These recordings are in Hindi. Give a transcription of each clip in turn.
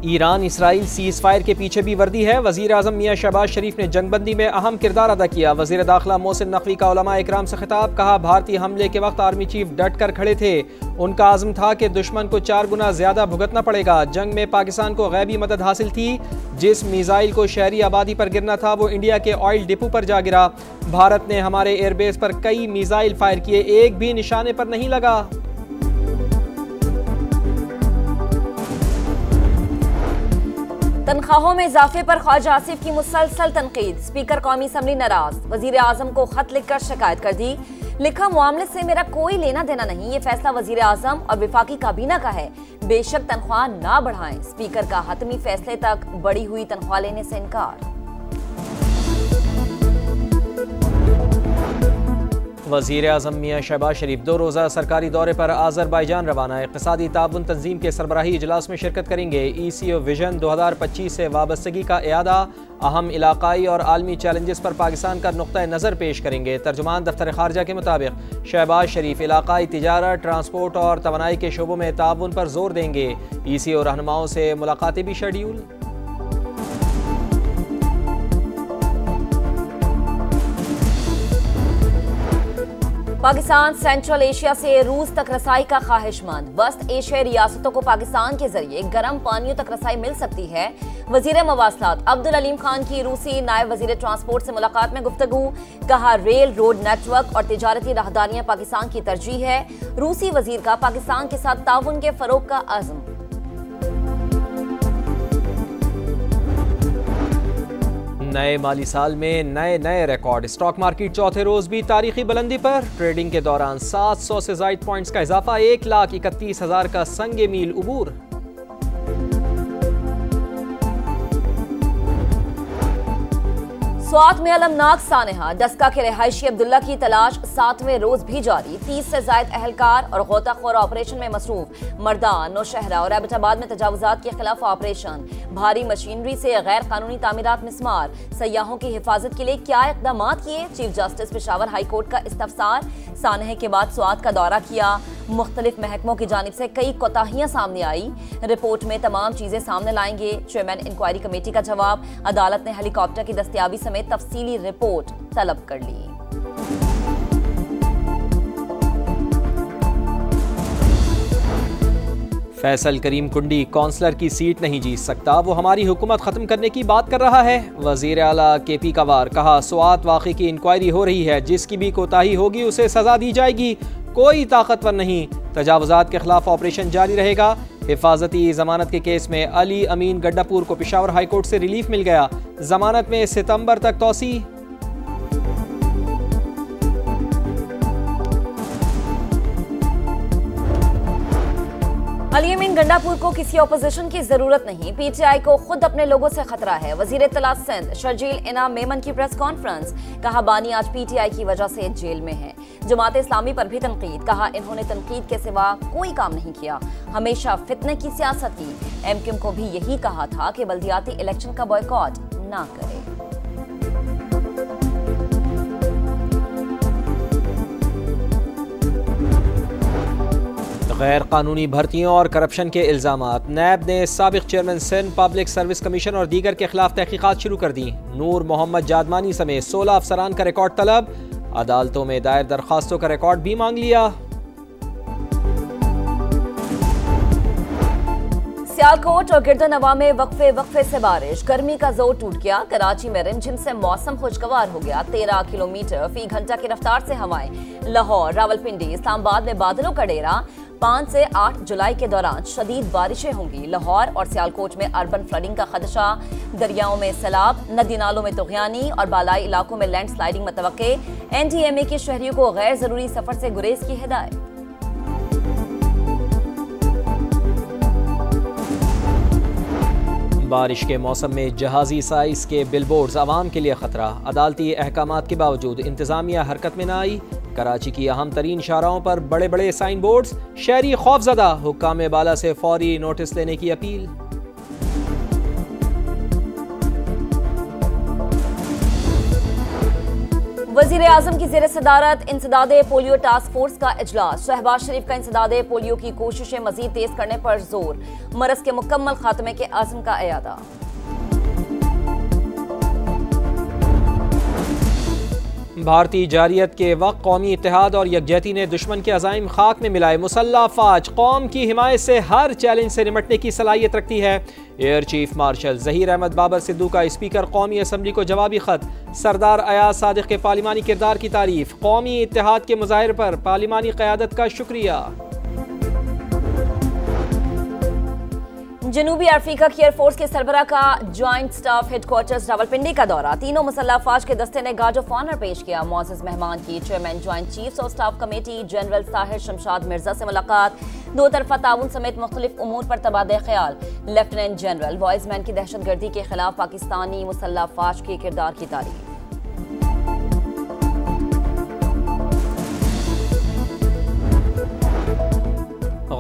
ईरान इसराइल सीज फायर के पीछे भी वर्दी है। वजीर आजम मियां शहबाज शरीफ ने जंगबंदी में अहम किरदार अदा किया। वजीर दाखिला मोहसिन नकवी का उलमा इकराम से खिताब, कहा भारतीय हमले के वक्त आर्मी चीफ डट कर खड़े थे। उनका आज़म था कि दुश्मन को 4 गुना ज्यादा भुगतना पड़ेगा। जंग में पाकिस्तान को गैबी मदद हासिल थी। जिस मिसाइल को शहरी आबादी पर गिरना था वो इंडिया के ऑयल डिपो पर जा गिरा। भारत ने हमारे एयरबेस पर कई मिसाइल फायर किए, एक भी निशाने पर नहीं लगा। तनख्वाहों में इजाफे पर ख्वाजा आसिफ की मुसलसल तनकीद। स्पीकर कौमी असम्बली नाराज, वजीर आजम को खत लिखकर शिकायत कर दी। लिखा, मामले से मेरा कोई लेना देना नहीं, ये फैसला वजीर आजम और विफाकी काबीना का है। बेशक तनख्वाह ना बढ़ाएं। स्पीकर का हतमी फैसले तक बढ़ी हुई तनख्वाह लेने से इनकार। वज़ीर आज़म मियां शहबाज शरीफ 2 रोज़ा सरकारी दौरे पर आज़रबाईजान रवाना। इक़्तिसादी ताउन तंजीम के सरबराही इजलास में शिरकत करेंगे। ECO विजन 2025 से वाबस्तगी का इयादा, अहम इलाकाई और आलमी चैलेंजेस पर पाकिस्तान का नुक्ता नज़र पेश करेंगे। तर्जुमान दफ्तर खारजा के मुताबिक शहबाज शरीफ इलाकाई तिजारत, ट्रांसपोर्ट और तवानाई के शोबों में ताउन पर जोर देंगे। ECO रहनुमाओं से मुलाकातें भी शेड्यूल। पाकिस्तान सेंट्रल एशिया से रूस तक रसाई का ख्वाहिशमंद। वस्त एशियाई रियासतों को पाकिस्तान के जरिए गर्म पानियों तक रसाई मिल सकती है। वजीर मवासलात अब्दुल अलीम खान की रूसी नायब वजीर ट्रांसपोर्ट से मुलाकात में गुफ्तगू। कहा, रेल रोड नेटवर्क और तिजारती राहदारियां पाकिस्तान की तरजीह है। रूसी वजीर का पाकिस्तान के साथ ताउन के फरोग का अज़्म। नए माली साल में नए रिकॉर्ड। स्टॉक मार्केट चौथे रोज भी तारीखी बुलंदी पर। ट्रेडिंग के दौरान 700 से ज़ायद पॉइंट्स का इजाफा, 1,31,000 का संगे मील उबूर। स्वात में अलमनाक सानहा, डस्का के रिहायशी अब्दुल्ला की तलाश 7वें रोज भी जारी। 30 से जायद अहलकार और गोताखोर ऑपरेशन में मसरूफ। मर्दान, नौशहरा और एबटाबाद में तजावुजात के खिलाफ ऑपरेशन। भारी मशीनरी से गैर कानूनी तामीरात मिस्मार। सयाहों की हिफाजत के लिए क्या इकदाम किए? Chief justice Peshawar high court का इस्तफसार। सानहे के बाद स्वात का दौरा किया। मुख्तलिफ महकमों की जानिब से कई कोताहियां सामने आई। रिपोर्ट में तमाम चीजें सामने लाएंगे। चेयरमैन इंक्वायरी कमेटी का जवाब। अदालत ने हेलीकॉप्टर की दस्तयाबी समेत तफसीली रिपोर्ट तलब कर ली। फैसल करीम कुंडी कौंसलर की सीट नहीं जीत सकता, वो हमारी हुकूमत खत्म करने की बात कर रहा है। वजीर आला KP कंवर, कहा स्वात वाक़ई की इंक्वायरी हो रही है, जिसकी भी कोताही होगी उसे सजा दी जाएगी। कोई ताकतवर नहीं, तजावुजात के खिलाफ ऑपरेशन जारी रहेगा। हिफाजती जमानत के केस में अली अमीन गड्डापुर को पेशावर हाई कोर्ट से रिलीफ मिल गया। जमानत में सितंबर तक तौसी। अली अमीन गंडापुर को किसी ऑपोजिशन की जरूरत नहीं, PTI को खुद अपने लोगों से खतरा है। वजीर इत्तलात सिंध शर्जील इनाम मेमन की प्रेस कॉन्फ्रेंस। कहा, बानी आज PTI की वजह से जेल में है। जमात इस्लामी पर भी तनकीद। कहा, इन्होंने तनकीद के सिवा कोई काम नहीं किया, हमेशा फितने की सियासत की। MQM को भी यही कहा था कि बल्दियाती इलेक्शन का बॉयकॉट ना करे। गैर कानूनी भर्तियों और करप्शन के इल्जामात। नैब ने साबिक chairman Sindh public service commission और दीगर के खिलाफ तहकीकात शुरू कर दी। नूर मोहम्मद जादमानी समेत 16 अफसरान का रिकॉर्ड तलब। अदालतों में दायर दरखास्तों का रिकॉर्ड भी मांग लिया। सियालकोट और गिरदोनवा में वक्फे से बारिश। गर्मी का जोर टूट गया। कराची में रिमझिम से मौसम खुशगवार हो गया। 13 किलोमीटर फी घंटा की रफ्तार से हवाएं। लाहौर, रावलपिंडी, इस्लामाबाद में बादलों का डेरा। 5 से 8 जुलाई के दौरान शदीद बारिशें होंगी। लाहौर और सियालकोट में अर्बन फ्लडिंग का खदशा। दरियाओं में सैलाब, नदी नालों में तुग़यानी और बालाई इलाकों में लैंडस्लाइडिंग मतवक्के। NDMA के शहरियों को गैर जरूरी सफर से गुरेज की हिदायत। बारिश के मौसम में जहाजी साइज के बिलबोर्ड्स आवाम के लिए खतरा। अदालती अहकामात के बावजूद इंतजामिया हरकत में न आई। कराची की अहम तरीन शाहराहों पर बड़े बड़े साइन बोर्ड्स। शहरी खौफजदा, हुक्काम बाला से फौरी नोटिस लेने की अपील। वजीर आजम की ज़ेर सदारत इंसदादे पोलियो टास्क फोर्स का इजलास। शहबाज शरीफ का इंसदादे पोलियो की कोशिशें मजीद तेज करने पर जोर। मरज के मुकम्मल खात्मे के आज़म का इयादा। भारतीय जारियत के वक्त कौमी इत्तेहाद और यकजहती ने दुश्मन के अज़ाइम खाक में मिलाए। मुसल्लह फ़ौज कौम की हिमायत से हर चैलेंज से निमटने की सलाहियत रखती है। Air chief marshal Zaheer Ahmed Babar Sidhu का स्पीकर कौमी असम्बली को जवाबी ख़त। सरदार अयाज सादिक के पार्लिमानी किरदार की तारीफ। कौमी इत्तेहाद के मुजाहिर पर पार्लिमानी क़यादत का शुक्रिया। जनूबी अफ्रीका की एयरफोर्स के सरबरा का ज्वाइंट स्टाफ हेडक्वार्टर्स रावलपिंडी का दौरा। तीनों मुसल्लह फ़ौज के दस्ते ने गार्ड ऑफ ऑनर पेश किया। मुअज़्ज़ज़ मेहमान की chairman joint chiefs of staff committee general Tahir Shamshad Mirza से मुलाकात। दो तरफा ताउन समेत मुख्तलिफ उमूर पर तबादला ख्याल। लेफ्टिनेंट जनरल वॉइसमैन की दहशतगर्दी के खिलाफ पाकिस्तानी मुसल्लह फ़ौज के किरदार की तारीफ।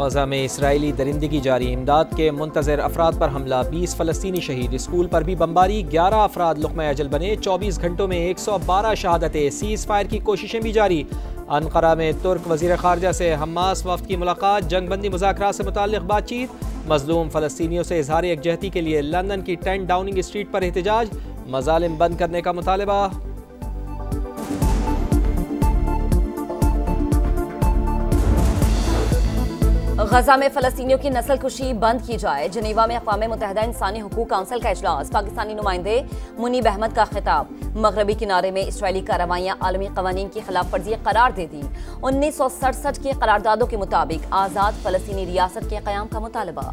गजा में इसराइली दरिंदगी जारी। इमदाद के मुंतज़िर अफराद पर हमला। 20 फ़लस्तीनी शहीद। स्कूल पर भी बमबारी। 11 अफराद लुक़्मा अजल बने। 24 घंटों में 112 शहादतें। सीज़ फायर की कोशिशें भी जारी। अनक़रा में तुर्क वज़ीर ख़ारजा से हमास वफ़द की मुलाकात। जंगबंदी मुज़ाकरात से मुताल्लिक़ बातचीत। मज़लूम फ़लस्तीनियों से इज़हार यकजहती के लिए लंदन की 10 डाउनिंग स्ट्रीट पर एहतजाज। मज़ालिम बंद करने का मुतालबा। गजा में फ़लस्तीनियों की नस्लकुशी बंद की जाए। जनीवा में अक़वाम मुत्तहिदा इंसानी हुकूक काउंसिल का इजलास। पाकिस्तानी नुमाइंदे मुनीब अहमद का खिताब। मगरबी किनारे में इसराइली कार्रवाइयाँ आलमी क़वानीन की खिलाफ वर्जी करार दे दी। 1967 की करारदादों के मुताबिक आज़ाद फ़लस्तीनी रियासत के क़याम का मुतालबा।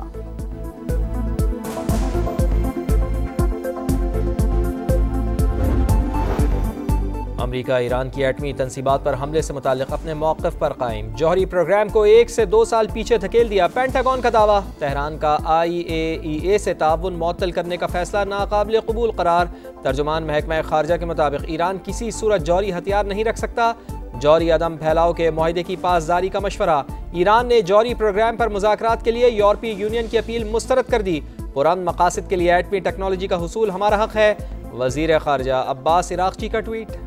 अमरीका ईरान की एटमी तनसीबात पर हमले से मुताल्लिक़ अपने मौक़िफ़ पर कायम। जौहरी प्रोग्राम को 1 से 2 साल पीछे धकेल दिया। पेंटागन का दावा। तेहरान का IAEA से ताउन मुअत्तल करने का फैसला नाकाबिल कबूल करार। तर्जुमान महकमा ख़ारजा के मुताबिक ईरान किसी सूरत जौहरी हथियार नहीं रख सकता। जौहरी अदम फैलाव के मुआहदे की पासदारी का मशवरा। ईरान ने जौहरी प्रोग्राम पर मुज़ाकरात के लिए यूरोपीय यूनियन की अपील मुस्तरद कर दी। पुरान मकासद के लिए एटमी टेक्नोलॉजी का हुसूल हमारा हक है। वज़ीर ख़ारजा अब्बास इराक़ची का ट्वीट।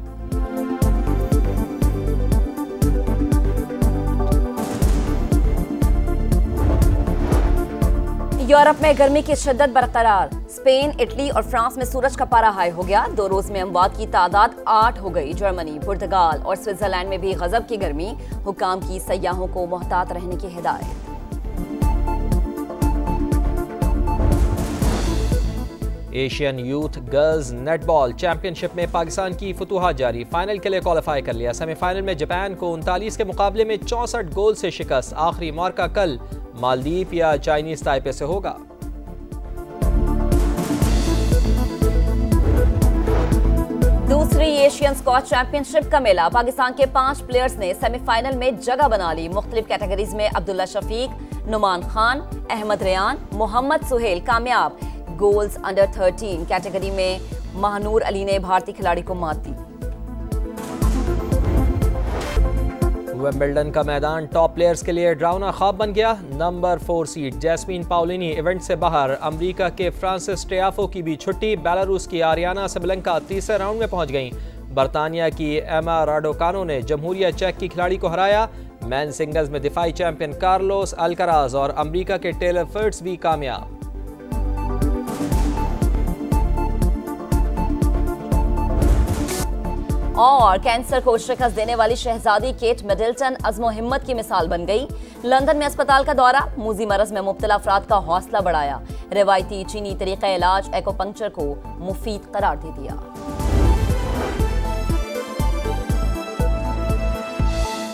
यूरोप में गर्मी की शिद्दत बरकरार। स्पेन, इटली और फ्रांस में सूरज का पारा हाई हो गया। 2 रोज में अमवात की तादाद 8 हो गई। जर्मनी, पुर्तगाल और स्विट्जरलैंड में भी गजब की गर्मी। हुकाम की सयाहों को मोहतात रहने की हिदायत। Asian youth girls netball championship में पाकिस्तान की फतूहात जारी। फाइनल के लिए क्वालिफाई कर लिया। सेमीफाइनल में जापान को 39 के मुकाबले में 64 गोल से शिकस्त। आखिरी मौका कल मालदीव या चाइनीज ताइपे से होगा। दूसरी एशियन स्क्वॉश चैंपियनशिप का मेला। पाकिस्तान के 5 प्लेयर्स ने सेमीफाइनल में जगह बना ली। मुख्तलिफ कैटेगरीज में अब्दुल्ला शफीक, नुमान खान, अहमद रेयान, मोहम्मद सुहेल कामयाब। गोल्स अंडर 13 कैटेगरी में महानूर अली ने भारतीय खिलाड़ी को मात दी। विंबलडन का मैदान टॉप प्लेयर्स के लिए ड्राउना ख्वाब बन गया। नंबर 4 सीड जैस्मीन पाउलिनी इवेंट से बाहर। अमेरिका के फ्रांसिस टियाफो की भी छुट्टी। बेलारूस की आरियाना सबलंका तीसरे राउंड में पहुंच गईं। बरतानिया की एमा राडोकानो ने जमहूरिया चेक की खिलाड़ी को हराया। मैन सिंगल्स में दिफाई चैंपियन कार्लोस अल्कराज और अमेरिका के टेलर फिट्स भी कामयाब। और कैंसर को शिकस्त देने वाली शहजादी केट मिडल्टन अज़्म व हिम्मत की मिसाल बन गई। लंदन में अस्पताल का दौरा। मूजी मरज में मुब्तला अफराद का हौसला बढ़ाया। रिवायती चीनी तरीक़ा इलाज एक्यूपंक्चर को मुफीद करार दे दिया।